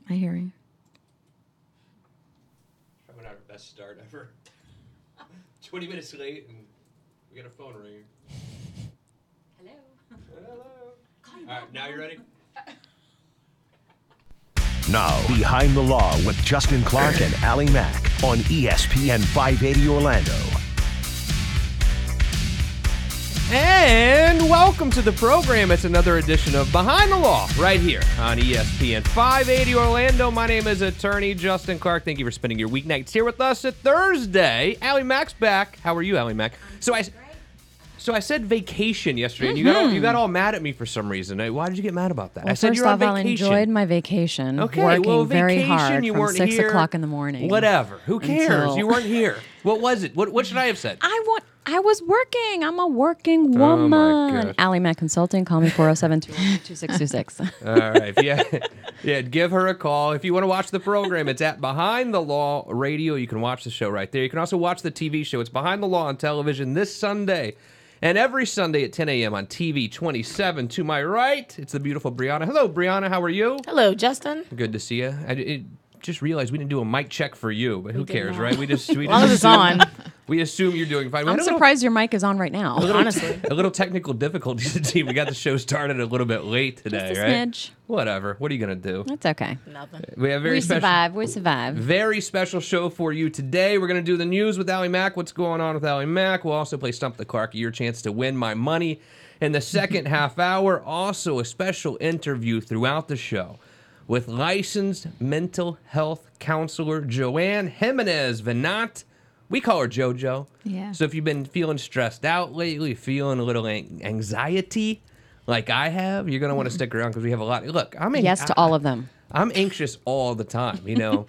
I hear you. Probably not our best start ever. 20 minutes late and we got a phone ringing. Hello. Hello. All right, now you ready? Now, Behind the Law with Justin Clark and Allie Mack on ESPN 580 Orlando. And welcome to the program. It's another edition of Behind the Law right here on ESPN 580 Orlando. My name is attorney Justin Clark. Thank you for spending your weeknights here with us at Thursday. Allie Mack's back. How are you, Allie Mack? So I said vacation yesterday, and you got all mad at me for some reason. Why did you get mad about that? Well, I said first you're on off, I vacation. enjoyed my vacation. Okay, working well, very vacation, hard you from weren't 6 here. o'clock in the morning. Whatever. Who cares? Until- You weren't here. What was it? What should I have said? I was working. I'm a working woman. Oh, my gosh. Allie Mack Consulting. Call me 407-212-2626. All right. Yeah, give her a call. If you want to watch the program, it's at Behind the Law Radio. You can watch the show right there. You can also watch the TV show. It's Behind the Law on television this Sunday. And every Sunday at 10 a.m. on TV 27. To my right, it's the beautiful Brianna. Hello, Brianna. How are you? Hello, Justin. Good to see you. I just realized we didn't do a mic check for you, but who did cares, not. right? We just As long as it's on. We assume you're doing fine. I'm surprised your mic is on right now. Honestly. A little technical difficulties to see. We got the show started a little bit late today, Just a right? smidge. Whatever. What are you going to do? It's okay. Nothing. We have We survive. We survive. Very special show for you today. We're going to do the news with Allie Mack. What's going on with Allie Mack? We'll also play Stump the Clark, your chance to win my money in the second half hour. Also, a special interview throughout the show with licensed mental health counselor Joann Venant. We call her JoJo. Yeah. So if you've been feeling stressed out lately, feeling a little anxiety like I have, you're going to want to stick around because we have a lot. Look, Yes to all of them. I'm anxious all the time, you know.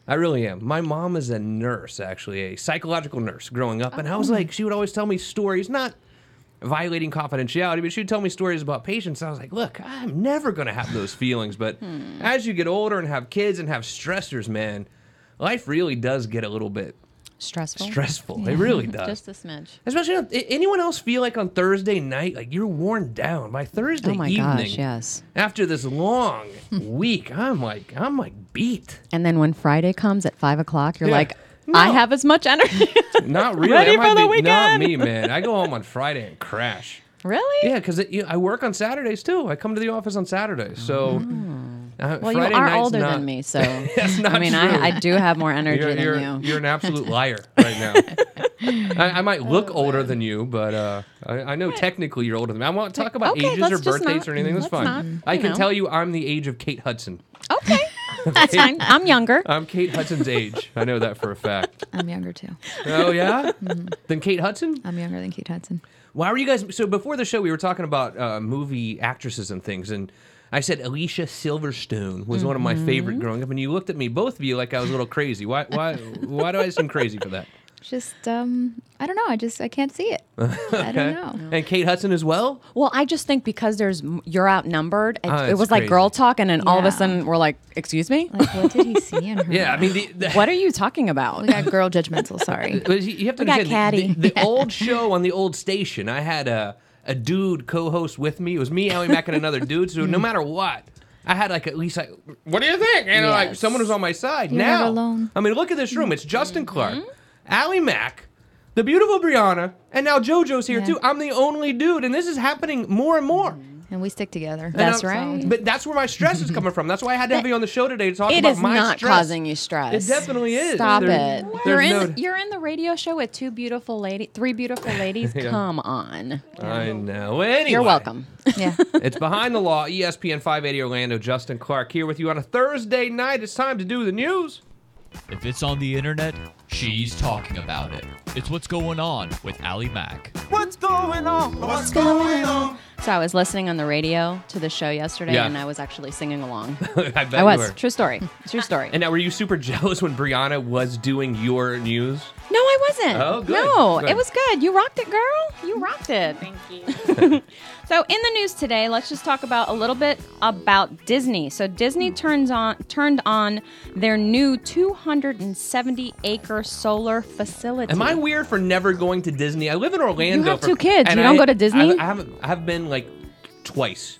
I really am. My mom is a nurse, actually, a psychological nurse growing up. And I was like, she would always tell me stories, not violating confidentiality, but she'd tell me stories about patients. I was like, look, I'm never going to have those feelings. But as you get older and have kids and have stressors, man, life really does get a little bit Stressful. It really does. Just a smidge. Especially, anyone else feel like on Thursday night, like you're worn down by Thursday Oh my evening? gosh, yes. After this long week, I'm like beat. And then when Friday comes at 5 o'clock, you're Yeah. like, No. I have as much energy. Not really. Ready That might for the be, not weekend. me, man. I go home on Friday and crash. Really? Yeah, because I work on Saturdays too. I come to the office on Saturdays, so. Well, Friday you are night's older not- than me, so That's not I mean, true. I do have more energy You're, than you. you're an absolute liar right now. I might look older than you, but I know technically you're older than me. I won't talk about Okay, ages let's or just birthdays not- or anything. That's let's fine. not, I you can know. tell you I'm the age of Kate Hudson. Okay, that's fine. I'm younger. I'm Kate Hudson's age. I know that for a fact. I'm younger too. Oh, yeah? Than Kate Hudson? I'm younger than Kate Hudson. Why were you guys... So before the show, we were talking about movie actresses and things, and I said Alicia Silverstone was one of my favorite growing up, and you looked at me, both of you, like I was a little crazy. Why do I seem crazy for that? Just, I don't know. I can't see it. I don't know. And Kate Hudson as well? Well, I just think because you're outnumbered. It it's was like crazy. girl talk, and then all of a Yeah. sudden we're like, "Excuse me, Like, what did he see in her? Yeah, I mean... what are you talking about?" We got girl judgmental, sorry. But you have to We got understand, Caddy. the old show on the old station, I had a dude co-host with me. It was me, Allie Mack, and another dude. So no matter what, I had like at least like, what do you think? You know, like Yes. someone was on my side. You're Now, never alone. I mean, look at this room. It's Justin Clark, Allie Mack, the beautiful Brianna, and now JoJo's here Yeah. too. I'm the only dude, and this is happening more and more. And we stick together. And That's I'm- right. But that's where my stress is coming from. That's why I had to have you on the show today to talk It about is my not stress. causing you stress. It definitely is. Stop There's- it. there's You're in the radio show with three beautiful ladies. Yeah. Come on. I know. Anyway. You're welcome. Yeah. It's Behind the Law, ESPN 580 Orlando. Justin Clark here with you on a Thursday night. It's time to do the news. If it's on the internet, she's talking about it. It's What's Going On with Allie Mack. What's going on? What's going on? So I was listening on the radio to the show yesterday, Yeah. and I was actually singing along. I bet I you was. were. True story. True story. And now, were you super jealous when Brianna was doing your news? No, I wasn't. Oh, good. No, Good. it was good. You rocked it, girl. You rocked it. Thank you. So in the news today, let's just talk about a little bit about Disney. So Disney turned on their new 270-acre solar facility. Am I weird for never going to Disney? I live in Orlando. You have two kids. You don't go to Disney? I have been like twice.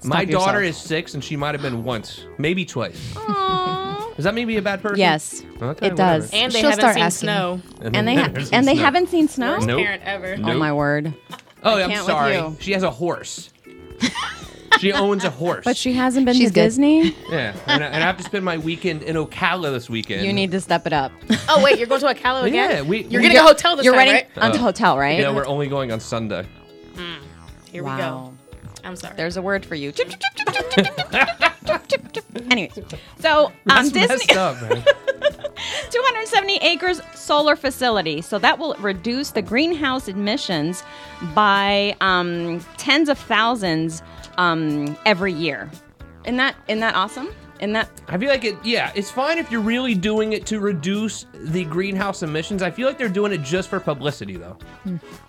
My daughter yourself. is 6, and she might have been once, maybe twice. Aww. Does that mean be a bad person? Yes, Okay, it does. And they She'll haven't start seen asking. snow. And they haven't seen snow. Worst Nope. parent ever. Nope. Oh my word! Oh, I'm can't with sorry. you. She has a horse. She owns a horse. But she hasn't been She's to good. Disney. Yeah, and I have to spend my weekend in Ocala this weekend. You need to step it up. Oh wait, you're going to Ocala again? Yeah, You're getting a hotel this You're time, renting right? a hotel, right? Yeah, we're only going on Sunday. Here we Wow. go. I'm sorry. There's a word for you. Anyways, so That's Disney messed up, man. 270 acres solar facility. So that will reduce the greenhouse emissions by tens of thousands every year. Isn't that awesome? I feel like it's fine if you're really doing it to reduce the greenhouse emissions. I feel like they're doing it just for publicity, though.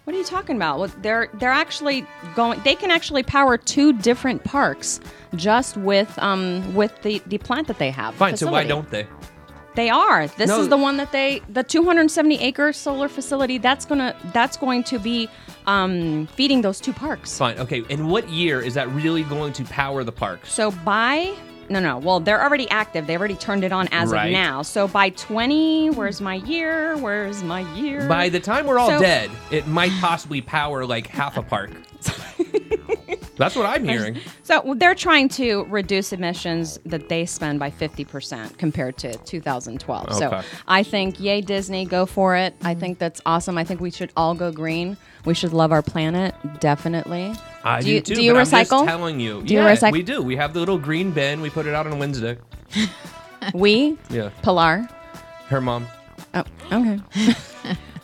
What are you talking about? Well, they're actually going. They can actually power 2 different parks just with the plant that they have. Fine, so why facility. don't they? They are. This No. is the one that the 270 acre solar facility that's going to be feeding those 2 parks. Fine, okay. And what year is that really going to power the parks? So No. Well, they're already active. They've already turned it on as Right. of now. So by 20, where's my year? By the time we're all So- dead, it might possibly power like half a park. That's what I'm hearing. So they're trying to reduce emissions that they spend by 50% compared to 2012. Okay. So I think, yay, Disney, go for it. I think that's awesome. I think we should all go green. We should love our planet, definitely. I do you, too, do you but recycle? I'm just telling you. Do you Yeah, recycle? we do. We have the little green bin. We put it out on Wednesday. We? Yeah. Pilar? Her mom. Oh, okay.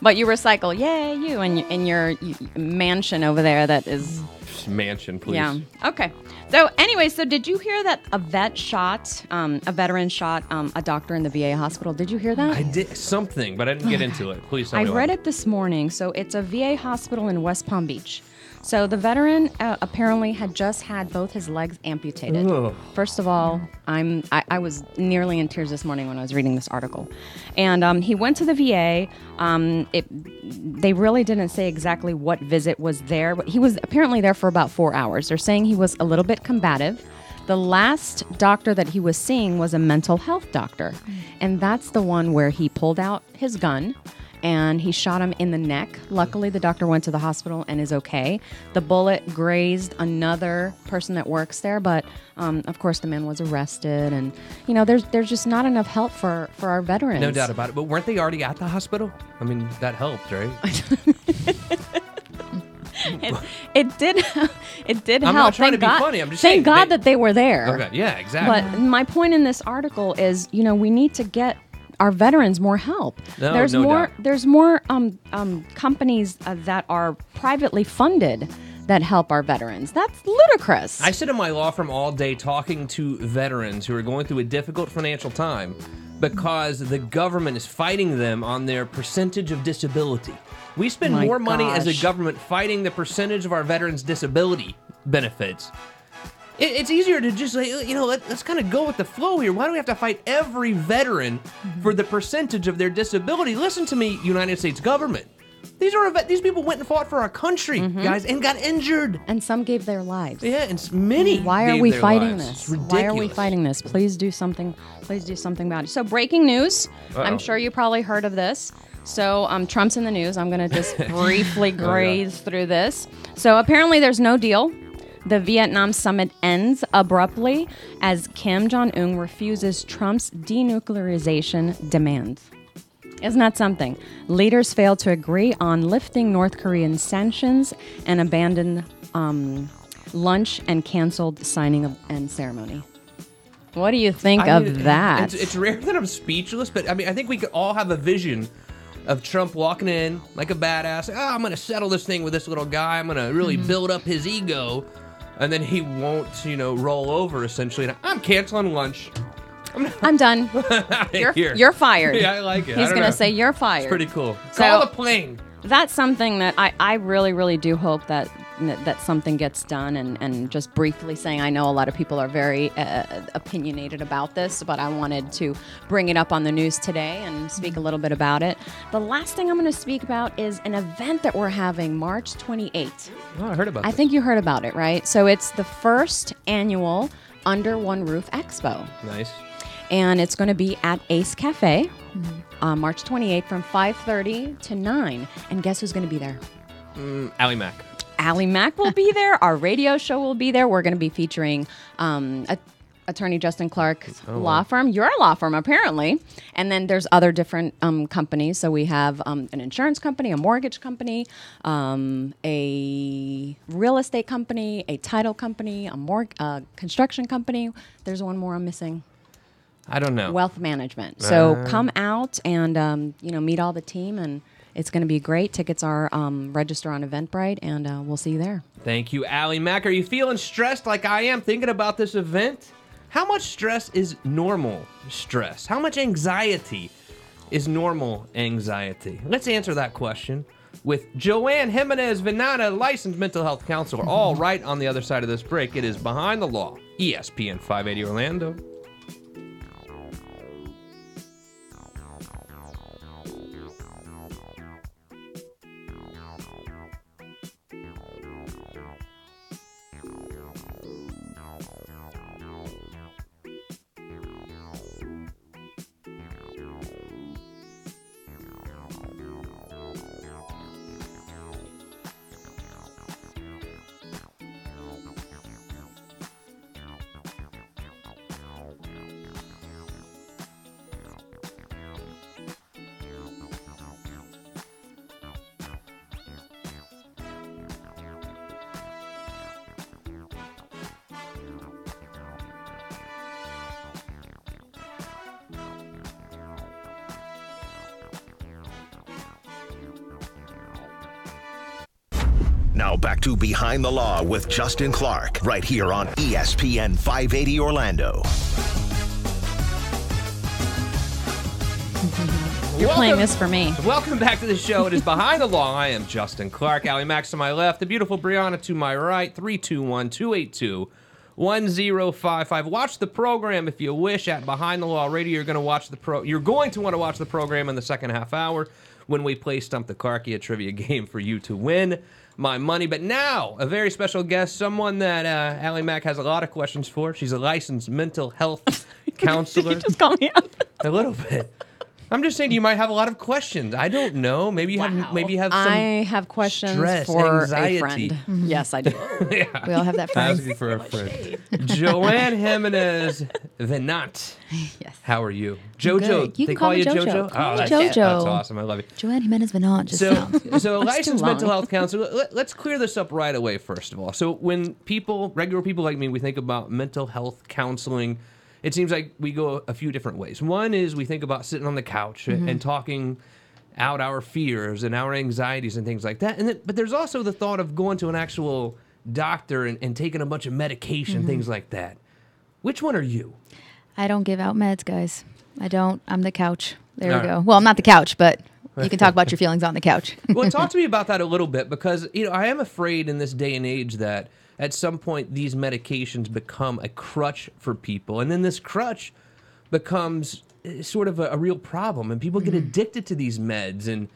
But you recycle. Yay, you and your mansion over there that is... Mansion, please. Yeah. Okay. So anyway, so did you hear that a veteran shot a doctor in the VA hospital? Did you hear that? I did something, but I didn't get into it. Please tell I me. read it this morning. So it's a VA hospital in West Palm Beach. So the veteran apparently had just had both his legs amputated. Ugh. First of all, I was nearly in tears this morning when I was reading this article. And he went to the VA. They really didn't say exactly what visit was there, but he was apparently there for about 4 hours. They're saying he was a little bit combative. The last doctor that he was seeing was a mental health doctor. And that's the one where he pulled out his gun and he shot him in the neck. Luckily, the doctor went to the hospital and is okay. The bullet grazed another person that works there, but of course the man was arrested. And there's just not enough help for our veterans. No doubt about it. But weren't they already at the hospital? I mean, that helped, right? It did. It did I'm help. not trying Thank to be God. funny. I'm just Thank saying God they- that they were there. Okay. Yeah, exactly. But my point in this article is, we need to get our veterans more help. No, there's no more. doubt. There's more companies that are privately funded that help our veterans. That's ludicrous. I sit in my law firm all day talking to veterans who are going through a difficult financial time because the government is fighting them on their percentage of disability. We spend My more money as a gosh. government fighting the percentage of our veterans' disability benefits. It's easier to just say, let's kind of go with the flow here. Why do we have to fight every veteran for the percentage of their disability? Listen to me, United States government. These people went and fought for our country, guys, and got injured. and some gave their lives. Yeah, and many. Why are gave we their fighting lives. this? It's Why are we ridiculous. fighting this? Please do something. Please do something about it. So, breaking news. Uh-oh. I'm sure you probably heard of this. So, Trump's in the news. I'm going to just briefly graze through this. So, apparently, there's no deal. The Vietnam summit ends abruptly as Kim Jong-un refuses Trump's denuclearization demands. Isn't that something? Leaders failed to agree on lifting North Korean sanctions and abandoned lunch and canceled signing and ceremony. What do you think of that? It's rare that I'm speechless, but I think we could all have a vision of Trump walking in like a badass. I'm going to settle this thing with this little guy. I'm going to really build up his ego. And then he won't, roll over essentially. And I'm canceling lunch. I'm done. You're You're fired. Yeah, I like it. I He's don't going to know. say you're fired. It's pretty cool. So- Call the plane. That's something that I really, really do hope that that something gets done, and just briefly saying, I know a lot of people are very opinionated about this, but I wanted to bring it up on the news today and speak a little bit about it. The last thing I'm going to speak about is an event that we're having March 28th. Oh, I heard about I this. think you heard about it, right? So it's the first annual Under One Roof Expo. Nice. And it's going to be at Ace Cafe on March 28th from 5:30 to 9. And guess who's going to be there? Allie Mack. Allie Mack will be there. Our radio show will be there. We're going to be featuring Attorney Justin Clark law firm. You're a law firm, apparently. And then there's other different companies. So we have an insurance company, a mortgage company, a real estate company, a title company, a construction company. There's one more I'm missing. I don't know. Wealth management. So come out and meet all the team, and it's going to be great. Tickets are register on Eventbrite, and we'll see you there. Thank you, Allie Mack. Are you feeling stressed like I am thinking about this event? How much stress is normal stress? How much anxiety is normal anxiety? Let's answer that question with Joann Venant, a licensed mental health counselor, all right on the other side of this break. It is Behind the Law, ESPN 580 Orlando. Now back to Behind the Law with Justin Clark, right here on ESPN 580 Orlando. You're playing this for me. Welcome back to the show. It is Behind the Law. I am Justin Clark. Allie Max to my left. The beautiful Brianna to my right. 321-282-1055. Watch the program if you wish at Behind the Law Radio. You're going to want to watch the program in the second half hour when we play Stump the Clarky, a trivia game for you to win my money. But now, a very special guest, someone that Allie Mack has a lot of questions for. She's a licensed mental health counselor. You just call me out. A little bit. I'm just saying you might have a lot of questions. I don't know. Maybe you have some I have questions stress, for anxiety. a friend. Yes, I do. We all have that friend. Asking for a friend. Joann Venant. Yes. How are you? JoJo. Good. You They can call me you JoJo. Call me that's, JoJo. That's awesome. I love you. Joann Venant just So, sounds. so a licensed too long. mental health counselor. Let's clear this up right away, first of all. So when regular people like me, we think about mental health counseling, it seems like we go a few different ways. One is we think about sitting on the couch and talking out our fears and our anxieties and things like that. But there's also the thought of going to an actual doctor and taking a bunch of medication, things like that. Which one are you? I don't give out meds, guys. I don't. I'm the couch. There All we go. right. Well, I'm not the couch, but you can talk about your feelings on the couch. Well, talk to me about that a little bit, because I am afraid in this day and age that at some point these medications become a crutch for people, and then this crutch becomes sort of a real problem, and people get addicted to these meds. And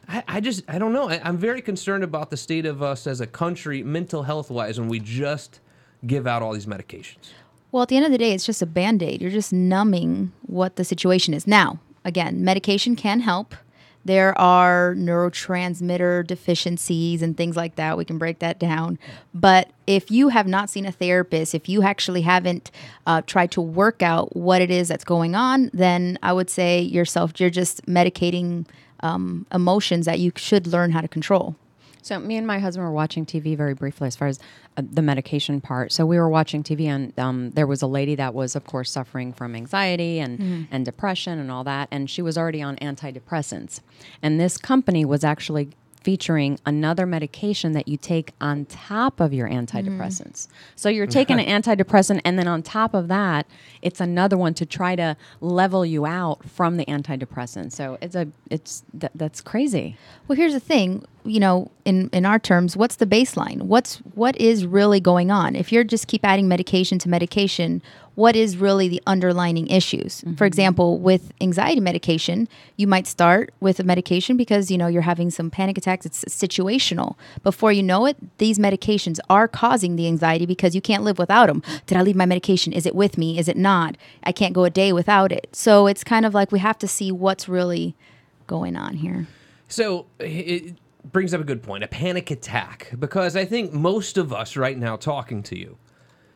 I don't know. I'm very concerned about the state of us as a country, mental health wise, when we just give out all these medications. Well, at the end of the day, it's just a Band-Aid. You're just numbing what the situation is. Now, again, medication can help. There are neurotransmitter deficiencies and things like that. We can break that down. But if you have not seen a therapist, if you actually haven't tried to work out what it is that's going on, then I would say you're just medicating emotions that you should learn how to control. So me and my husband were watching TV very briefly as far as the medication part. So we were watching TV, and there was a lady that was, of course, suffering from anxiety and depression and all that, and she was already on antidepressants. And this company was actually featuring another medication that you take on top of your antidepressants. So you're taking an antidepressant, and then on top of that, it's another one to try to level you out from the antidepressant. So that's crazy. Well, here's the thing. in our terms, what's the baseline? What is really going on? If you're just keep adding medication to medication, what is really the underlying issues? For example, with anxiety medication, you might start with a medication because, you're having some panic attacks. It's situational. Before you know it, these medications are causing the anxiety because you can't live without them. Did I leave my medication? Is it with me? Is it not? I can't go a day without it. So it's kind of like we have to see what's really going on here. So it brings up a good point, a panic attack, because I think most of us right now talking to you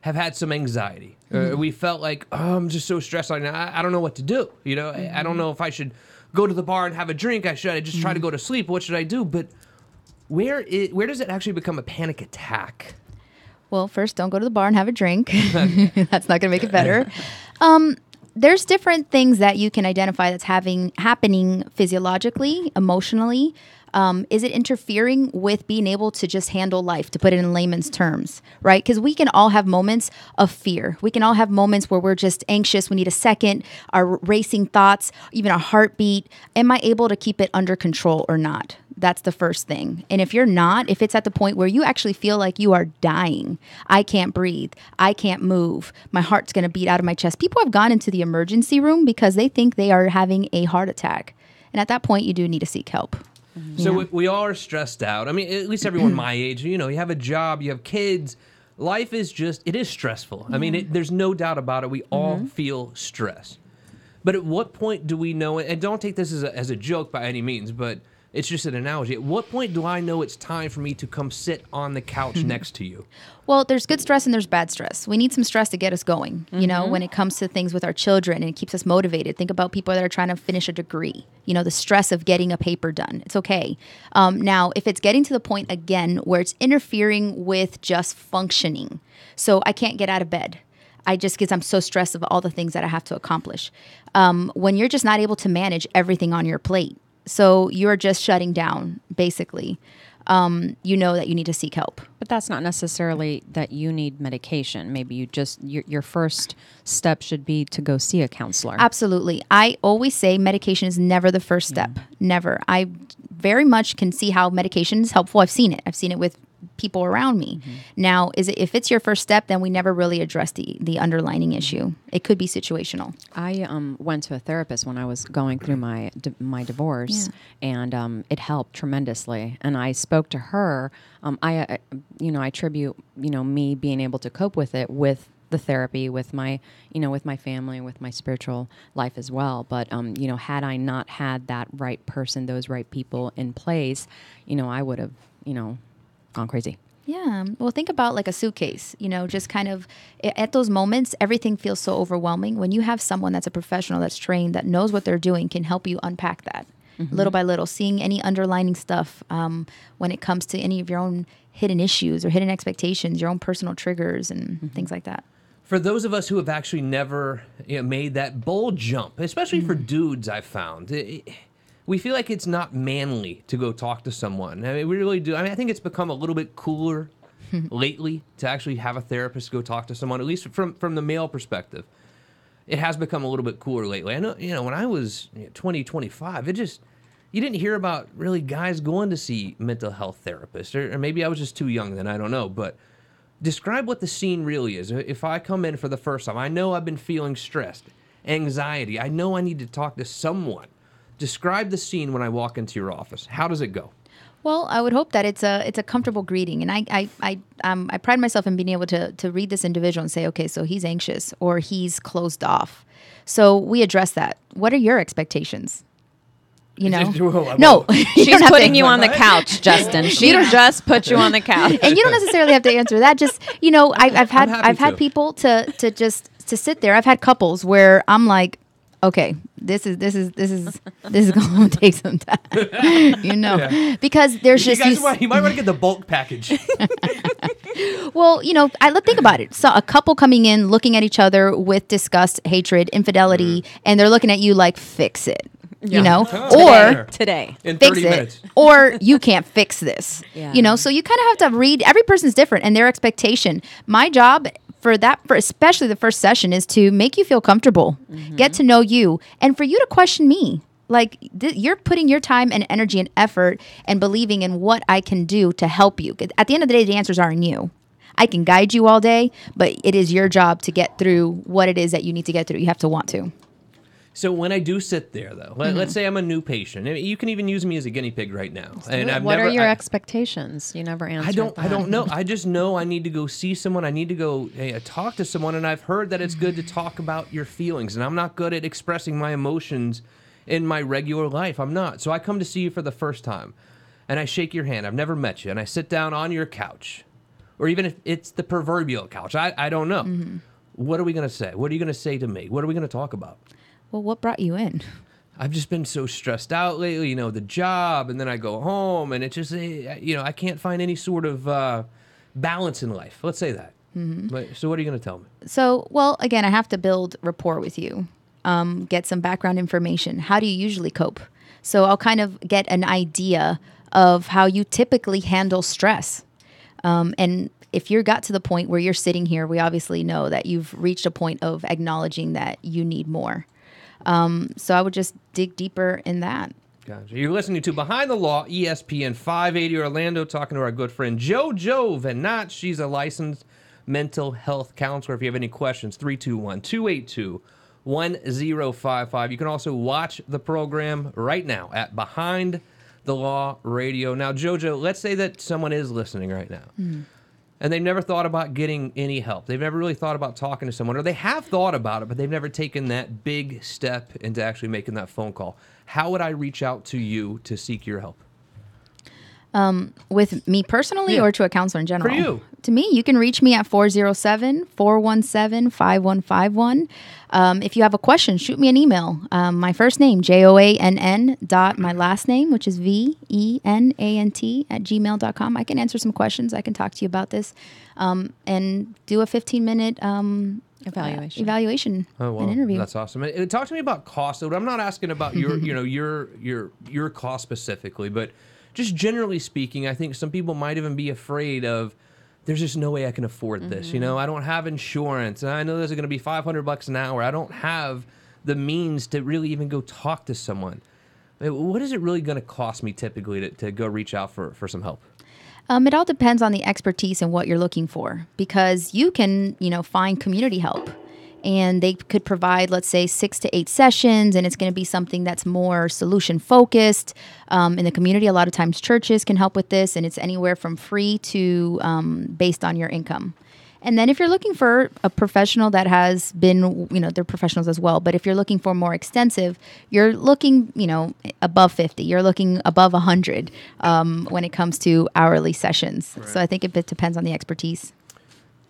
have had some anxiety. We felt like, I'm just so stressed right now. I don't know what to do. I don't know if I should go to the bar and have a drink. I just try to go to sleep. What should I do? But where does it actually become a panic attack? Well, first, don't go to the bar and have a drink. That's not going to make it better. There's different things that you can identify that's happening physiologically, emotionally. Is it interfering with being able to just handle life, to put it in layman's terms, right? Because we can all have moments of fear. We can all have moments where we're just anxious. We need a second, our racing thoughts, even our heartbeat. Am I able to keep it under control or not? That's the first thing. And if you're not, if it's at the point where you actually feel like you are dying, I can't breathe, I can't move, my heart's going to beat out of my chest. People have gone into the emergency room because they think they are having a heart attack. And at that point, you do need to seek help. So we all are stressed out. I mean, at least everyone my age, you have a job, you have kids. Life is it is stressful. I mean, there's no doubt about it. We all feel stress. But at what point do we know, and don't take this as a joke by any means, but it's just an analogy. At what point do I know it's time for me to come sit on the couch next to you? Well, there's good stress and there's bad stress. We need some stress to get us going, when it comes to things with our children, and it keeps us motivated. Think about people that are trying to finish a degree, the stress of getting a paper done. It's okay. Now, if it's getting to the point, again, where it's interfering with just functioning, so I can't get out of bed, because I'm so stressed of all the things that I have to accomplish. When you're just not able to manage everything on your plate, so you're just shutting down, basically. You know that you need to seek help. But that's not necessarily that you need medication. Maybe your first step should be to go see a counselor. Absolutely. I always say medication is never the first step. Never. I very much can see how medication is helpful. I've seen it. I've seen it with people around me. Now, if it's your first step, then we never really address the underlying issue. It could be situational. I went to a therapist when I was going through my divorce, and it helped tremendously. And I spoke to her. I attribute me being able to cope with it with the therapy, with my with my family, with my spiritual life as well. But had I not had that right person, those right people in place, I would have gone crazy. Yeah. Well, think about like a suitcase, just kind of at those moments, everything feels so overwhelming. When you have someone that's a professional, that's trained, that knows what they're doing, can help you unpack that little by little, seeing any underlining stuff when it comes to any of your own hidden issues or hidden expectations, your own personal triggers and things like that. For those of us who have actually never made that bold jump, especially for dudes, I've found, we feel like it's not manly to go talk to someone. I mean, we really do. I mean, I think it's become a little bit cooler lately to actually have a therapist go talk to someone, at least from the male perspective. It has become a little bit cooler lately. I know, when I was 20, 25, you didn't hear about really guys going to see mental health therapists, or maybe I was just too young then, I don't know. But describe what the scene really is. If I come in for the first time, I know I've been feeling stressed, anxiety. I know I need to talk to someone. Describe the scene when I walk into your office. How does it go? Well, I would hope that it's a comfortable greeting, and I pride myself in being able to read this individual and say, okay, so he's anxious or he's closed off. So we address that. What are your expectations? No, she's putting you on the couch, Justin. She just put you on the couch, and you don't necessarily have to answer that. Just I've had people to sit there. I've had couples where I'm like, okay, this is going to take some time, because there's just you might want to get the bulk package. Well, think about it. So a couple coming in, looking at each other with disgust, hatred, infidelity, and they're looking at you like, fix it. Or today in 30 fix minutes. it, or you can't fix this. Yeah. So you kind of have to read. Every person's different and their expectation. My job for especially the first session is to make you feel comfortable, get to know you, and for you to question me. Like you're putting your time and energy and effort and believing in what I can do to help you. At the end of the day, the answers are in you. I can guide you all day, but it is your job to get through what it is that you need to get through. You have to want to. So when I do sit there, though, let's say I'm a new patient. I mean, you can even use me as a guinea pig right now. And What are your expectations? You never answered I don't know. I just know I need to go see someone. I need to go talk to someone. And I've heard that it's good to talk about your feelings. And I'm not good at expressing my emotions in my regular life. I'm not. So I come to see you for the first time. And I shake your hand. I've never met you. And I sit down on your couch. Or even if it's the proverbial couch. I don't know. What are we going to say? What are you going to say to me? What are we going to talk about? Well, what brought you in? I've just been so stressed out lately, the job, and then I go home, and it's just, I can't find any sort of balance in life. Let's say that. So what are you going to tell me? So, well, again, I have to build rapport with you, get some background information. How do you usually cope? So I'll kind of get an idea of how you typically handle stress. And if you got to the point where you're sitting here, we obviously know that you've reached a point of acknowledging that you need more. So I would just dig deeper in that. Gotcha. You're listening to Behind the Law, ESPN 580 Orlando, talking to our good friend Joann Venant. She's a licensed mental health counselor. If you have any questions, 321-282-1055. You can also watch the program right now at Behind the Law Radio. Now, JoJo, let's say that someone is listening right now. And they've never thought about getting any help. They've never really thought about talking to someone, or they have thought about it, but they've never taken that big step into actually making that phone call. How would I reach out to you to seek your help? With me personally or to a counselor in general? For you. To me, you can reach me at 407-417-5151. If you have a question, shoot me an email. My first name, JOANN, my last name, which is VENANT @gmail.com. I can answer some questions. I can talk to you about this and do a 15-minute evaluation and interview. That's awesome. Talk to me about cost. I'm not asking about your cost specifically, but just generally speaking, I think some people might even be afraid of, there's just no way I can afford this. I don't have insurance, and I know this is going to be $500 an hour. I don't have the means to really even go talk to someone. What is it really going to cost me typically to go reach out for some help? It all depends on the expertise and what you're looking for, because you can, find community help. And they could provide, let's say, 6 to 8 sessions, and it's going to be something that's more solution focused. In the community, a lot of times churches can help with this, and it's anywhere from free to based on your income. And then if you're looking for a professional that has been, they're professionals as well, but if you're looking for more extensive, you're looking, above 50, you're looking above 100 when it comes to hourly sessions. Right. So I think it depends on the expertise.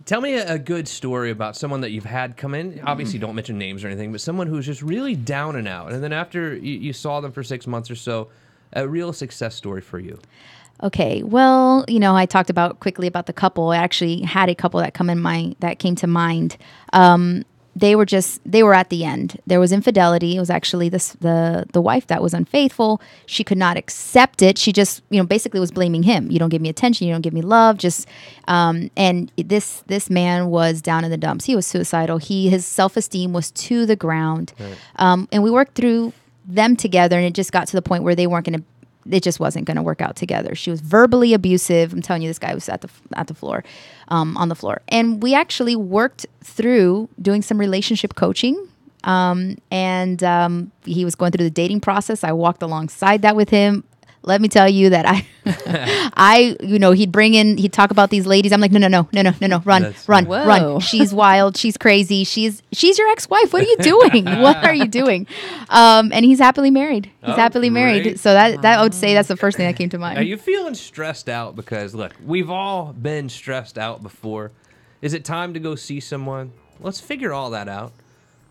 Tell me a good story about someone that you've had come in. Obviously, don't mention names or anything, but someone who's just really down and out. And then after you saw them for 6 months or so, a real success story for you. Okay. Well, I talked quickly about the couple. I actually had a couple that came to mind. They were at the end. There was infidelity. It was actually the wife that was unfaithful. She could not accept it. She just, basically was blaming him. You don't give me attention. You don't give me love. And this man was down in the dumps. He was suicidal. His self-esteem was to the ground. Right. And we worked through them together, and it just got to the point where it just wasn't going to work out together. She was verbally abusive. I'm telling you, this guy was on the floor. And we actually worked through doing some relationship coaching. And he was going through the dating process. I walked alongside that with him. Let me tell you that he'd talk about these ladies. I'm like, no, run. She's wild. She's crazy. She's your ex-wife. What are you doing? What are you doing? And he's happily married. Married. So that I would say that's the first thing that came to mind. Are you feeling stressed out? Because look, we've all been stressed out before. Is it time to go see someone? Let's figure all that out.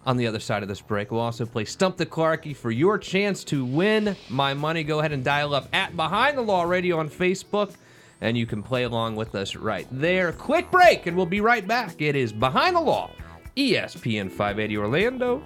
On the other side of this break, we'll also play Stump the Clarkie for your chance to win my money. Go ahead and dial up at Behind the Law Radio on Facebook, and you can play along with us right there. Quick break, and we'll be right back. It is Behind the Law, ESPN 580 Orlando.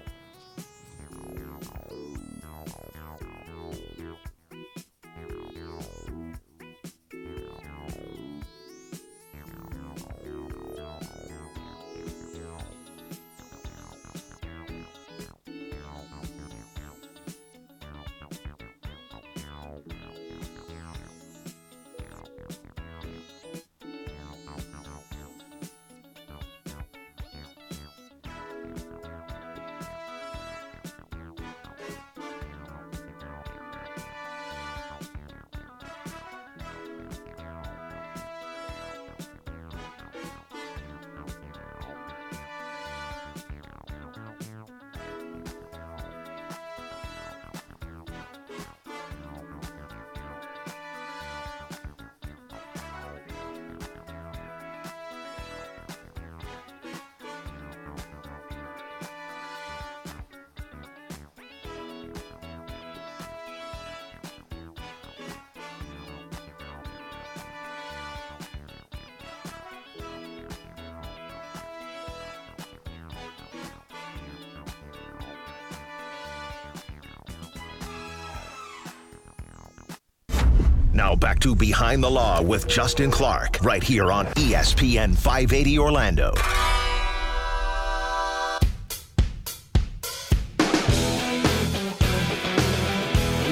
Now back to Behind the Law with Justin Clark, right here on ESPN 580 Orlando.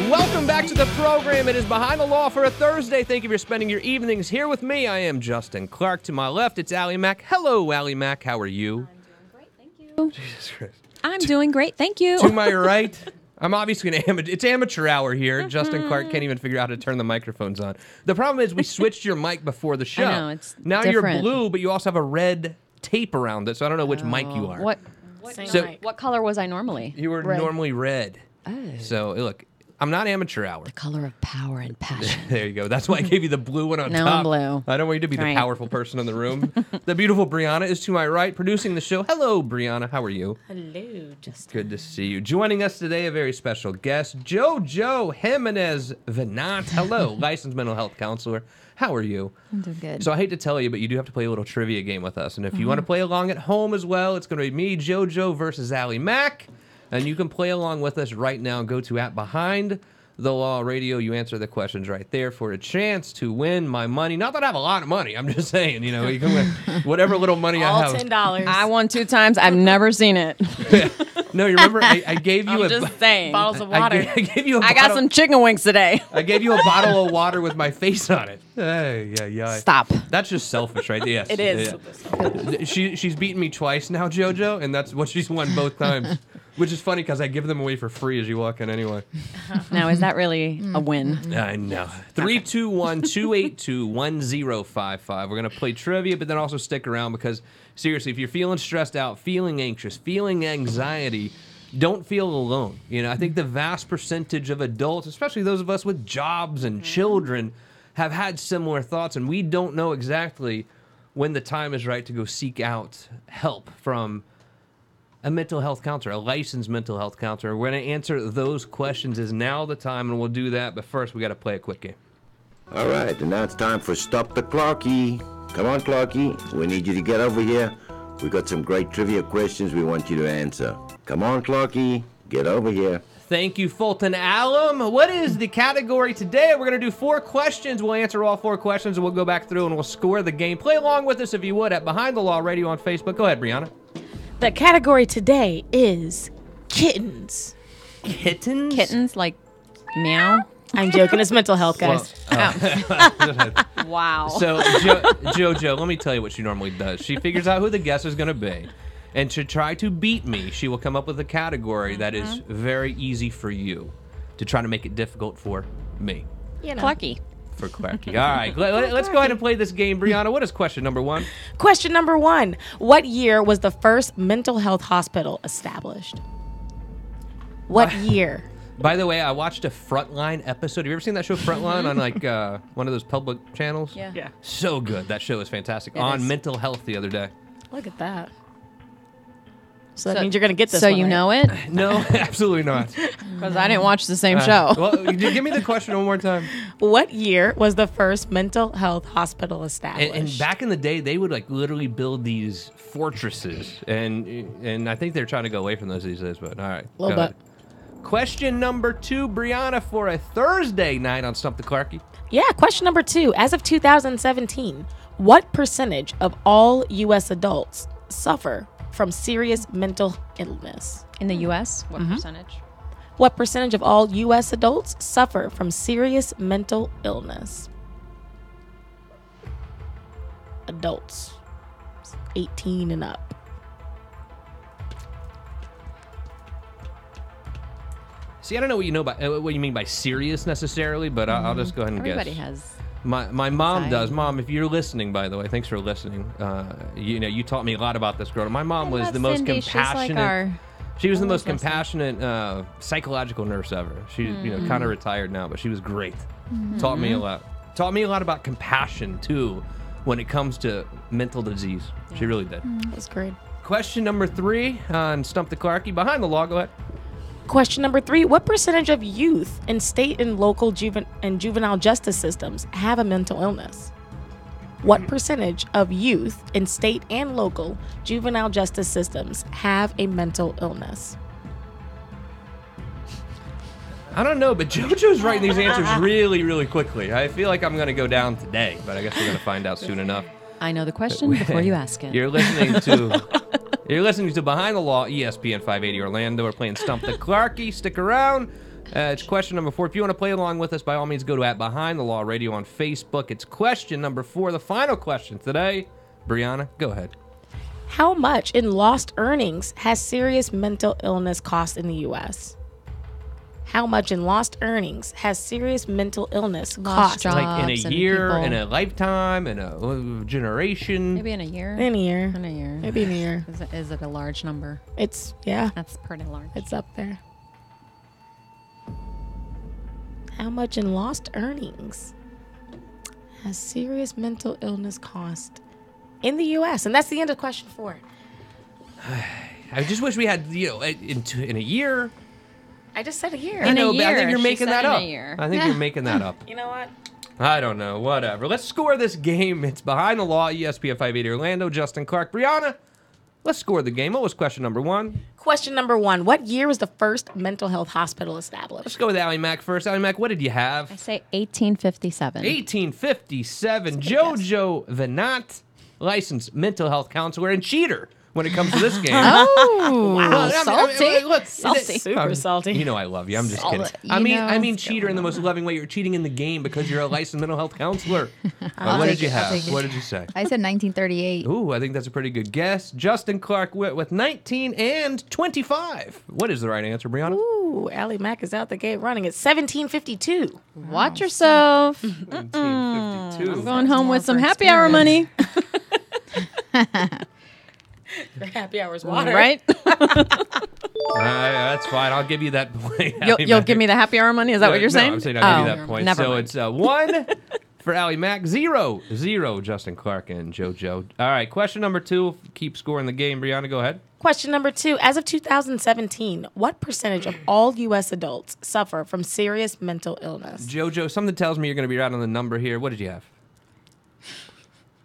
Welcome back to the program. It is Behind the Law for a Thursday. Thank you for spending your evenings here with me. I am Justin Clark. To my left, it's Allie Mack. Hello, Allie Mack. How are you? I'm doing great, thank you. Jesus Christ. I'm doing great, thank you. To my right, I'm obviously an amateur. It's amateur hour here. Justin Clark can't even figure out how to turn the microphones on. The problem is we switched your mic before the show. I know, it's now different. You're blue, but you also have a red tape around it, so I don't know which mic you are. What color was I normally? You were normally red. So, look, I'm not amateur hour. The color of power and passion. There you go. That's why I gave you the blue one on Now top. I'm blue. I don't want you to be the Right. powerful person in the room. The beautiful Brianna is to my right, producing the show. Hello, Brianna. How are you? Hello, Justin. Good to see you. Joining us today, a very special guest, Joann Venant. Hello, licensed mental health counselor. How are you? I'm doing good. So I hate to tell you, but you do have to play a little trivia game with us. And if you want to play along at home as well, it's going to be me, JoJo versus Allie Mack. And you can play along with us right now. Go to @Behind the Law Radio. You answer the questions right there for a chance to win my money. Not that I have a lot of money. I'm just saying, you can win whatever little money I All have. $10. I won 2 times. I've never seen it. No, you remember I gave you I'm just saying. Bottles of water. I gave you a I got bottle- some chicken wings today. I gave you a bottle of water with my face on it. Yeah. Stop. That's just selfish, right? Yes. It is. Yeah. She's beaten me twice now, JoJo, and that's what she's won both times. Which is funny because I give them away for free as you walk in anyway. Now, is that really a win? I know. 321-282-1055. We're going to play trivia, but then also stick around because, seriously, if you're feeling stressed out, feeling anxious, feeling anxiety, don't feel alone. I think the vast percentage of adults, especially those of us with jobs and children, have had similar thoughts, and we don't know exactly when the time is right to go seek out help from a mental health counselor, a licensed mental health counselor. We're going to answer those questions. Is now the time, and we'll do that. But first, we got to play a quick game. All right, and now it's time for Stop the Clarky. Come on, Clarky. We need you to get over here. We got some great trivia questions we want you to answer. Come on, Clarky. Get over here. Thank you, Fulton Alum. What is the category today? We're going to do 4 questions. We'll answer all 4 questions, and we'll go back through, and we'll score the game. Play along with us, if you would, at Behind the Law Radio on Facebook. Go ahead, Brianna. The category today is kittens. Kittens? Kittens, like meow? I'm joking. It's mental health, guys. Wow. So, JoJo, let me tell you what she normally does. She figures out who the guest is going to be. And to try to beat me, she will come up with a category that is very easy for you to try to make it difficult for me. Clucky. For Clarky. All right, let's go ahead and play this game. Brianna, what is question number 1? Question number 1. What year was the first mental health hospital established? What year? By the way, I watched a Frontline episode. Have you ever seen that show Frontline on one of those public channels? Yeah. So good. That show is fantastic. On mental health the other day. Look at that. So that means you're going to get this So one, you right? know it? No, absolutely not. Because I didn't watch the same show. Well, give me the question one more time. What year was the first mental health hospital established? And back in the day, they would literally build these fortresses, and I think they're trying to go away from those these days. But all right, a little bit. Question number 2, Brianna, for a Thursday night on Stump the Clarky. Yeah, question number 2. As of 2017, what percentage of all U.S. adults suffer from serious mental illness? In the U.S., what percentage? What percentage of all U.S. adults suffer from serious mental illness? Adults, 18 and up. See, I don't know what you mean by serious necessarily, but I'll just go ahead and Everybody guess. has. My mom anxiety. does. Mom, if you're listening, by the way, thanks for listening. You taught me a lot about this girl. My mom was the most compassionate. She was the most compassionate psychological nurse ever. She's kind of retired now, but she was great. Taught me a lot. Taught me a lot about compassion too, when it comes to mental disease. She really did. That's great. Question number 3 on Stump the Clarky. Behind the Law. Go ahead. Question number 3. What percentage of youth in state and local juvenile justice systems have a mental illness? What percentage of youth in state and local juvenile justice systems have a mental illness? I don't know, but JoJo's writing these answers really, really quickly. I feel like I'm going to go down today, but I guess we're going to find out soon enough. I know the question before you ask it. You're listening to Behind the Law, ESPN 580 Orlando. We're playing Stump the Clarkie. Stick around. It's question number 4. If you want to play along with us, by all means, go to @Behind the Law Radio on Facebook. It's question number 4, the final question today. Brianna, go ahead. How much in lost earnings has serious mental illness cost in the U.S.? How much in lost earnings has serious mental illness cost? jobs. Like in a and year, people. in a lifetime, in a generation. Maybe in a year. In a year. In a year. Maybe in a year. Is it a large number? Yeah, That's pretty large. it's up there. How much in lost earnings has serious mental illness cost in the U.S.? And that's the end of question 4. I just wish we had, in a year. I just said a year. I know, but I think year. you're She making said that in a up. year. I think you're making that up. You know what? I don't know. Whatever. Let's score this game. It's Behind the Law, ESPN 580 Orlando. Justin Clark, Brianna. Let's score the game. What was question number 1? Question number 1. What year was the first mental health hospital established? Let's go with Allie Mack first. Allie Mack, what did you have? I say 1857. 1857. JoJo Venant, licensed mental health counselor and cheater when it comes to this game. Oh, Wow, salty. Look, Salty. Super salty. You know I love you. I'm just kidding. You I know. mean cheater in the most loving way. You're cheating in the game because you're a licensed mental health counselor. What did you have? What did you say? I said 1938. Ooh, I think that's a pretty good guess. Justin Clark with 19 and 25. What is the right answer, Brianna? Ooh, Allie Mack is out the gate running. It's 1752. Watch yourself. 1952. I'm going home with some happy hour money. Happy hours water. Right? That's fine. I'll give you that point. You'll give me the happy hour money? Is that what you're saying? No, I'm saying I'll give you that point. Never So mind. it's 1 for Allie Mack, 0 Justin Clark and JoJo. All right, question number 2. Keep scoring the game. Brianna, go ahead. Question number 2. As of 2017, what percentage of all U.S. adults suffer from serious mental illness? JoJo, something tells me you're going to be right on the number here. What did you have?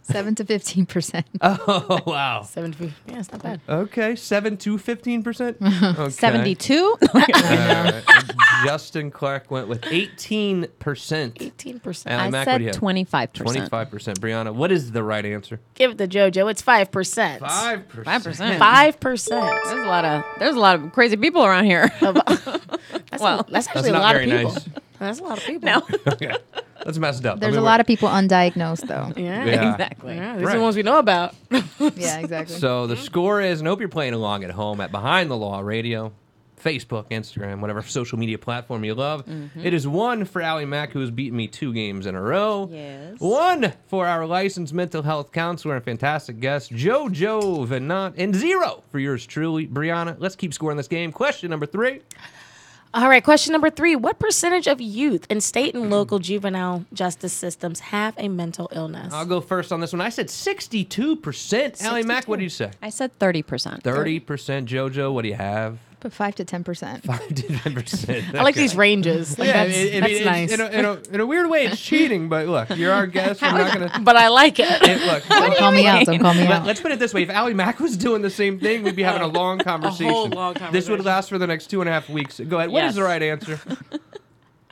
7 to 15%. Oh, wow. 70. Yeah, it's not bad. Okay, 7 to 15%? Okay. 72? Justin Clark went with 18%. 18%. Allie I Mack, what do you said have? 25%. 25%. Brianna, what is the right answer? Give it to JoJo. It's 5%. 5%. 5%. 5%. There's a lot of crazy people around here. That's actually not a lot of very people. nice. That's a lot of people. No. Okay. That's messed up. There's a lot of people undiagnosed, though. Yeah. Yeah. Exactly. Yeah, these are Right. the ones we know about. Yeah, exactly. So the score is, and I hope you're playing along at home at Behind the Law Radio, Facebook, Instagram, whatever social media platform you love. It is 1 for Allie Mack, who has beaten me 2 games in a row. Yes. 1 for our licensed mental health counselor and fantastic guest, JoJo Venant, and 0 for yours truly, Brianna. Let's keep scoring this game. Question number 3. All right, question number 3. What percentage of youth in state and local juvenile justice systems have a mental illness? I'll go first on this one. I said 62%. Allie Mack, what did you say? I said 30%. 30%. JoJo, what do you have? Put 5 to 10%. 5 to 10%. I like these ranges. Like, Yeah, that's nice. In a weird way, it's cheating, but look, you're our guest. We're not going to... But I like it. Look, Don't call me out. Don't call me out. let's put it this way. If Allie Mack was doing the same thing, we'd be having a long conversation. long This would conversation. last for the next 2.5 weeks. Go ahead. What is Yes. the right answer?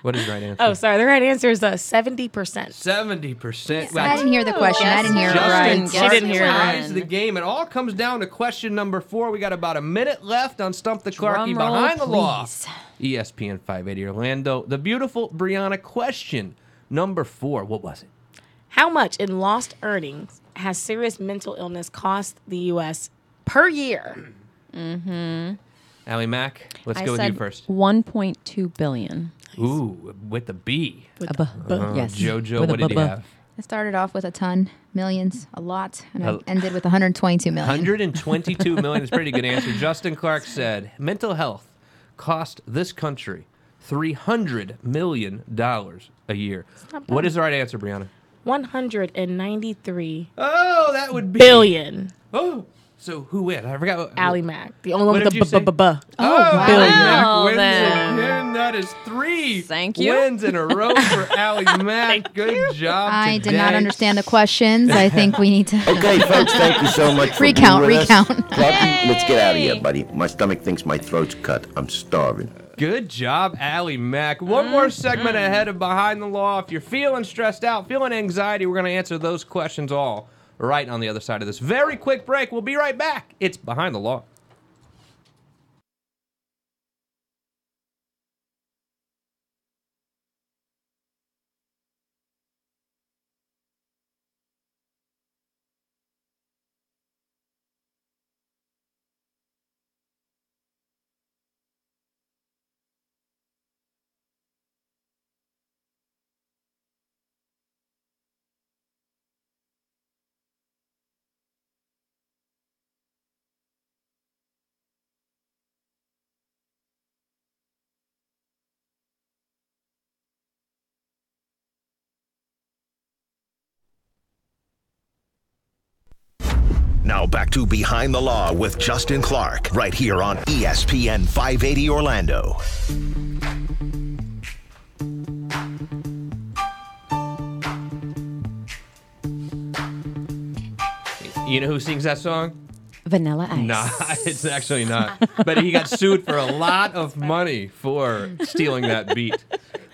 What is the right answer? Oh, sorry. The right answer is 70%. 70%. I didn't hear the question. I didn't hear it Justin right. Clark She didn't hear it right. ties the game. It all comes down to question number 4. We got about a minute left on Stump the Clarkie Drum roll, Behind the Law. please. ESPN 580 Orlando. The beautiful Brianna, question number 4. What was it? How much in lost earnings has serious mental illness cost the U.S. per year? Allie Mack, let's I go with said you first. 1.2 billion. Ooh, with the B. Yes. JoJo, With a what did you bu-bu. have? I started off with a ton, millions, a lot, and I Oh. ended with 122 million. 122 million is a pretty good answer. Justin Clark said, mental health cost this country $300 million a year. What is the right answer, Brianna? 193 Oh, that would be... billion. Oh, so who win? I forgot. What, Allie Mack, the only What one with did you say? the b-b-b. Oh, wow. Allie Mack Wow, wins then. again. That is 3 Thank you. wins in a row for Allie Mack. Good job I today. did not understand the questions. I think we need to Okay, folks, thank you so much for Recount, being with us. recount. Clarkie, let's get out of here, buddy. My stomach thinks my throat's cut. I'm starving. Good job, Allie Mack. One more segment ahead of Behind the Law. If you're feeling stressed out, feeling anxiety, we're going to answer those questions all right on the other side of this very quick break. We'll be right back. It's Behind the Law. Now back to Behind the Law with Justin Clark, right here on ESPN 580 Orlando. You know who sings that song? Vanilla Ice. Nah, it's actually not. But he got sued for a lot of money for stealing that beat.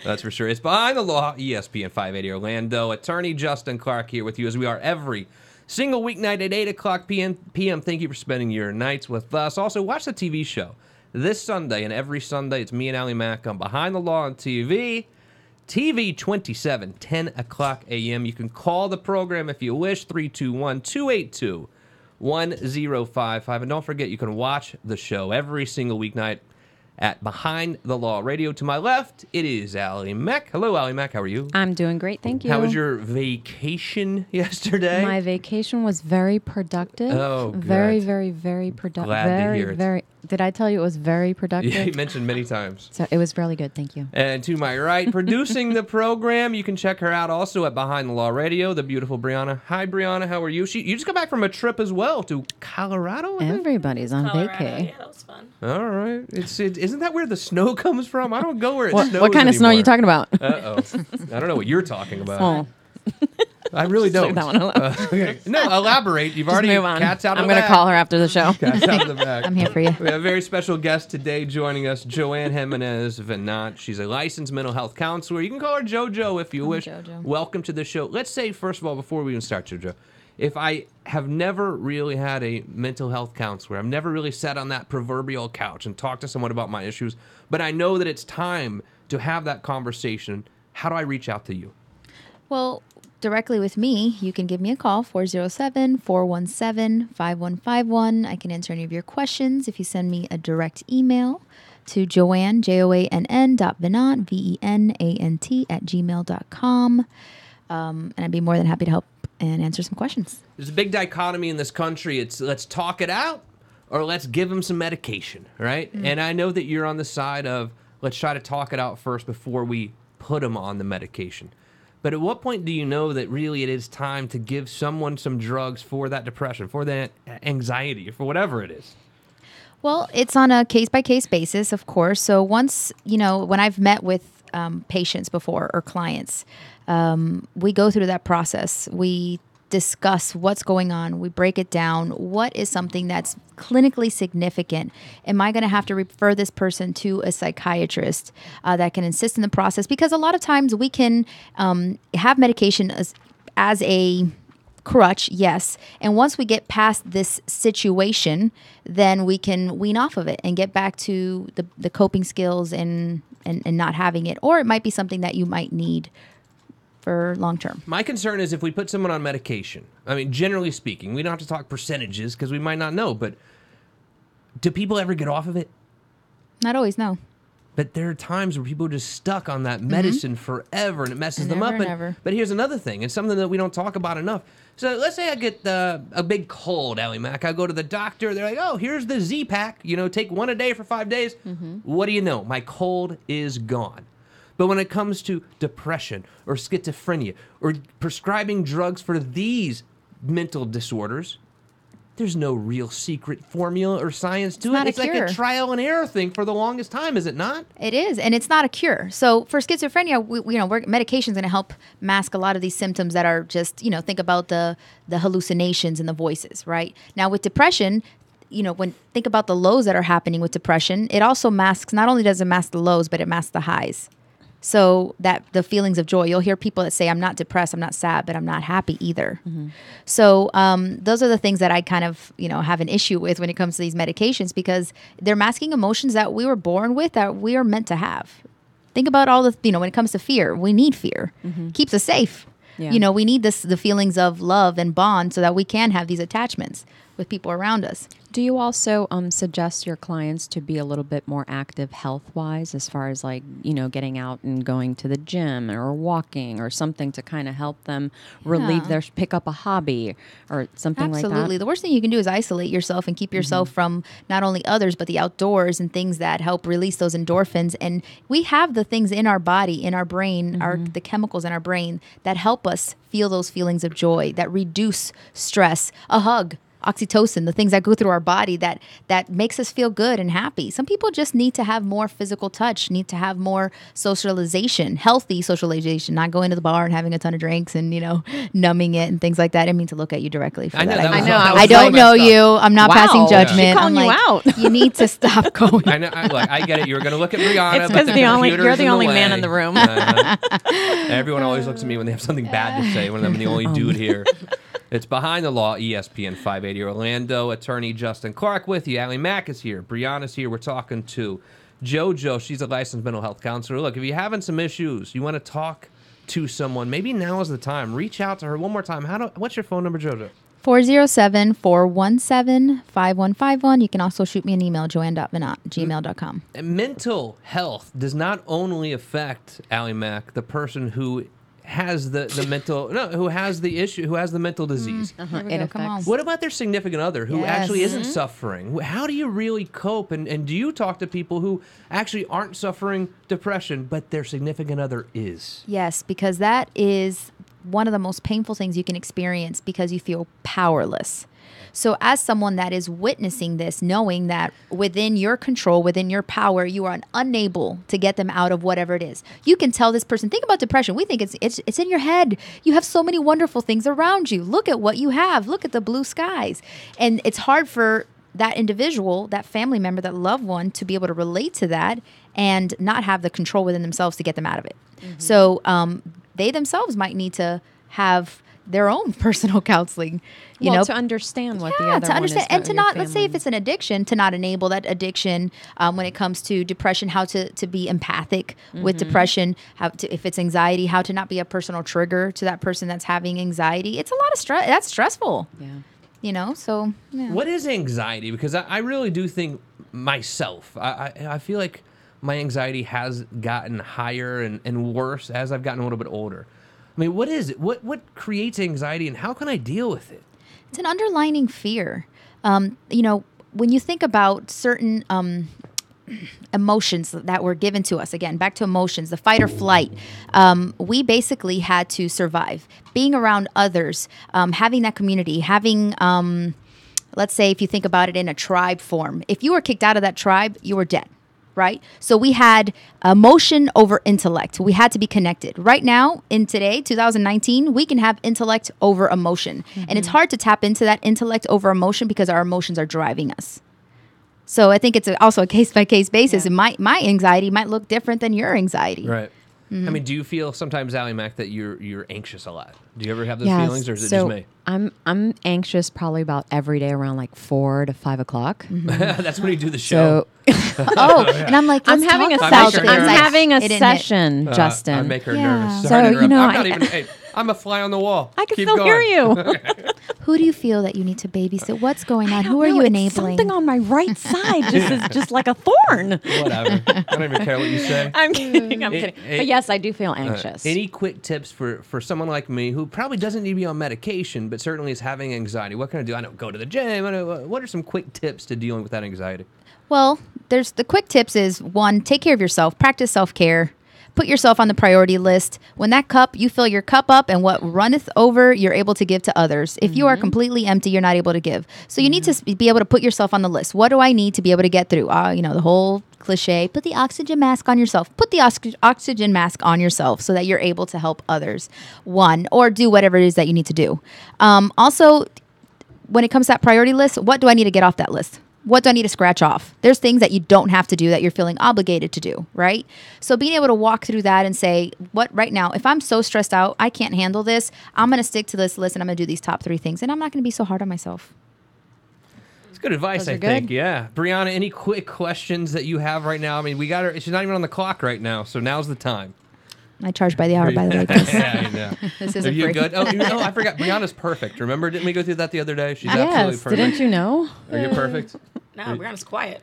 That's for sure. It's Behind the Law, ESPN 580 Orlando. Attorney Justin Clark here with you as we are every single weeknight at 8 o'clock p.m. Thank you for spending your nights with us. Also, watch the TV show this Sunday and every Sunday. It's me and Allie Mack on Behind the Law on TV. TV 27, 10 o'clock a.m. You can call the program if you wish, 321-282-1055. And don't forget, you can watch the show every single weeknight at Behind the Law Radio. To my left, it is Allie Mack. Hello, Allie Mack. How are you? I'm doing great, thank you. How was your vacation yesterday? My vacation was very productive. Oh, good. Very, very, very productive. Glad to hear it. Very. Did I tell you it was very productive? Yeah, you mentioned many times. So it was really good, thank you. And to my right, producing the program, you can check her out also at Behind the Law Radio, the beautiful Brianna. Hi, Brianna. How are you? You just got back from a trip as well to Colorado, I think? Everybody's on vacay. Yeah, that was fun. All right. Isn't that where the snow comes from? I don't go where it snows What kind of snow are you talking about? Uh-oh. I don't know what you're talking about. Oh. I really don't. Leave that one alone. Okay. No, elaborate. You've already move on. cat's out of I'm the going bag. to call her after the show. Cat's out of the bag. I'm here for you. We have a very special guest today joining us, Joann Venant. She's a licensed mental health counselor. You can call her JoJo if you wish. JoJo. Welcome to the show. Let's say, first of all, before we even start, JoJo, if I have never really had a mental health counselor, I've never really sat on that proverbial couch and talked to someone about my issues, but I know that it's time to have that conversation, how do I reach out to you? Well, directly with me, you can give me a call, 407-417-5151. I can answer any of your questions if you send me a direct email to Joann, JOANN.Venant, VENANT @gmail.com. And I'd be more than happy to help and answer some questions. There's a big dichotomy in this country. It's let's talk it out or let's give them some medication, right? And I know that you're on the side of let's try to talk it out first before we put them on the medication. But at what point do you know that really it is time to give someone some drugs for that depression, for that anxiety, for whatever it is? Well, it's on a case-by-case basis, of course. So once, when I've met with patients before or clients, we go through that process. We discuss what's going on. We break it down. What is something that's clinically significant? Am I going to have to refer this person to a psychiatrist that can assist in the process? Because a lot of times we can have medication as a crutch, yes. And once we get past this situation, then we can wean off of it and get back to the coping skills and not having it. Or it might be something that you might need for long term. My concern is if we put someone on medication, I mean, generally speaking, we don't have to talk percentages because we might not know, but do people ever get off of it? Not always, no. But there are times where people are just stuck on that medicine forever and it messes them up. But here's another thing. It's something that we don't talk about enough. So let's say I get a big cold, Allie Mack. I go to the doctor. They're like, oh, here's the Z-Pack. Take one a day for 5 days. What do you know? My cold is gone. But when it comes to depression or schizophrenia or prescribing drugs for these mental disorders, there's no real secret formula or science to it. It's like a trial and error thing for the longest time, is it not? It is, and it's not a cure. So for schizophrenia, medication's going to help mask a lot of these symptoms that are just, think about the hallucinations and the voices, right? Now with depression, when think about the lows that are happening with depression, it also masks, not only does it mask the lows, but it masks the highs. So that the feelings of joy, you'll hear people that say, I'm not depressed, I'm not sad, but I'm not happy either. So those are the things that I kind of, have an issue with when it comes to these medications, because they're masking emotions that we were born with, that we are meant to have. Think about all the, when it comes to fear, we need fear. Keeps us safe. Yeah. We need the feelings of love and bond so that we can have these attachments with people around us. Do you also suggest your clients to be a little bit more active health-wise, as far as getting out and going to the gym or walking or something to kind of help them relieve pick up a hobby or something like that? Absolutely. The worst thing you can do is isolate yourself and keep yourself from not only others, but the outdoors and things that help release those endorphins. And we have the things in our body, in our brain, the chemicals in our brain that help us feel those feelings of joy, that reduce stress. A hug, oxytocin, the things that go through our body that makes us feel good and happy. Some people just need to have more physical touch, need to have more socialization, healthy socialization, not going to the bar and having a ton of drinks and, numbing it and things like that. I didn't mean to look at you directly for I know, that. that was- know, that I was I don't really know messed up. you. I'm not passing judgment. She's calling I'm you like, out. you need to stop going. I know. I get it. You're going to look at Brianna. It's but 'cause you're computer's the in only way. man in the room. Everyone always looks at me when they have something bad to say, when I'm the only dude here. It's Behind the Law, ESPN 580 Orlando. Attorney Justin Clark with you. Allie Mack is here. Brianna's here. We're talking to JoJo. She's a licensed mental health counselor. Look, if you're having some issues, you want to talk to someone, maybe now is the time. Reach out to her one more time. What's your phone number, JoJo? 407-417-5151. You can also shoot me an email, joann.venant@gmail.com. Mental health does not only affect Allie Mack, the person who has the issue, who has the mental disease. Here we go. Come on. What about their significant other who Yes. actually isn't suffering? How do you really cope? And do you talk to people who actually aren't suffering depression, but their significant other is? Yes, because that is one of the most painful things you can experience, because you feel powerless. So as someone that is witnessing this, knowing that within your control, within your power, you are unable to get them out of whatever it is. You can tell this person, think about depression. We think it's in your head. You have so many wonderful things around you. Look at what you have. Look at the blue skies. And it's hard for that individual, that family member, that loved one, to be able to relate to that and not have the control within themselves to get them out of it. So they themselves might need to have their own personal counseling, to understand what the other to understand, one is. and to not, let's say if it's an addiction, to not enable that addiction when it comes to depression, how to be empathic with depression, if it's anxiety, how to not be a personal trigger to that person that's having anxiety. It's a lot of stress. That's stressful. Yeah. So. Yeah. What is anxiety? Because I really do think myself, I feel like my anxiety has gotten higher and worse as I've gotten a little bit older. I mean, what is it? What creates anxiety, and how can I deal with it? It's an underlining fear. When you think about certain emotions that were given to us, again, back to emotions, the fight or flight, we basically had to survive. Being around others, having that community, having, let's say if you think about it in a tribe form, if you were kicked out of that tribe, you were dead. Right? So we had emotion over intellect. We had to be connected. Right now, in today, 2019, we can have intellect over emotion. And it's hard to tap into that intellect over emotion because our emotions are driving us. So I think it's also a case-by-case basis. And my anxiety might look different than your anxiety. Right. I mean, do you feel sometimes, Allie Mack, that you're anxious a lot? Do you ever have those feelings, or is it just me? I'm anxious probably about every day around like 4 to 5 o'clock. That's when you do the show. And I'm like, I'm having a session. I'm having a session, Justin. I make her Yeah. nervous. So, Sorry to interrupt. you know, I'm not even. Hey, I'm a fly on the wall. I can Keep still going. hear you. Who do you feel that you need to babysit? What's going on? Who are No, you it's enabling? Something on my right side is just like a thorn. Whatever. I don't even care what you say. I'm kidding. I'm kidding. Hey, But yes, I do feel anxious. Any quick tips for someone like me who probably doesn't need to be on medication, but certainly is having anxiety? What can I do? I don't go to the gym. What are some quick tips to dealing with that anxiety? Well, there's the quick tips is, one, take care of yourself, practice self-care, put yourself on the priority list. When that cup, you fill your cup up, and what runneth over, you're able to give to others. If you are completely empty, you're not able to give. So you need to be able to put yourself on the list. What do I need to be able to get through? The whole cliche, put the oxygen mask on yourself. Put the oxygen mask on yourself so that you're able to help others, or do whatever it is that you need to do. Also, when it comes to that priority list, what do I need to get off that list? What do I need to scratch off? There's things that you don't have to do that you're feeling obligated to do, right? So being able to walk through that and say, what right now, if I'm so stressed out, I can't handle this, I'm going to stick to this list and I'm going to do these top 3 things. And I'm not going to be so hard on myself. It's good advice, I think. Yeah. Brianna, any quick questions that you have right now? I mean, we got her. She's not even on the clock right now, so now's the time. I charge by the hour, by the way, guys. Yeah, I know. This Are isn't you free. good? Oh, I forgot. Brianna's perfect. Remember, didn't we go through that the other day? She's absolutely Yes, perfect. didn't you know? Are you perfect? No, Brianna's quiet.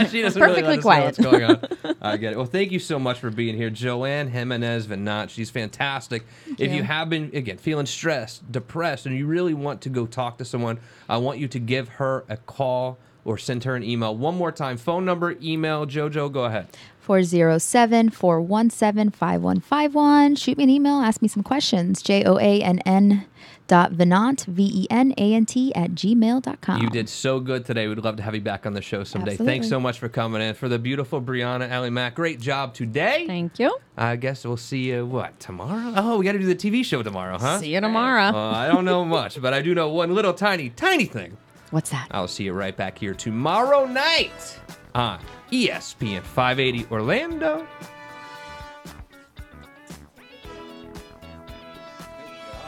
She doesn't Perfectly really let us quiet. know what's going on. I get it. Well, thank you so much for being here, Joann Venant. She's fantastic. If you have been, again, feeling stressed, depressed, and you really want to go talk to someone, I want you to give her a call or send her an email. One more time, phone number, email. JoJo, go ahead. 407-417-5151. Shoot me an email. Ask me some questions. JOANN.Venant, VENANT @gmail.com. You did so good today. We'd love to have you back on the show someday. Absolutely. Thanks so much for coming in. For the beautiful Brianna Allie Mack, great job today. Thank you. I guess we'll see you, tomorrow? Oh, we got to do the TV show tomorrow, huh? See you tomorrow. I don't know much, but I do know one little tiny thing. What's that? I'll see you right back here tomorrow night on ESPN 580 Orlando.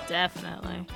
Definitely.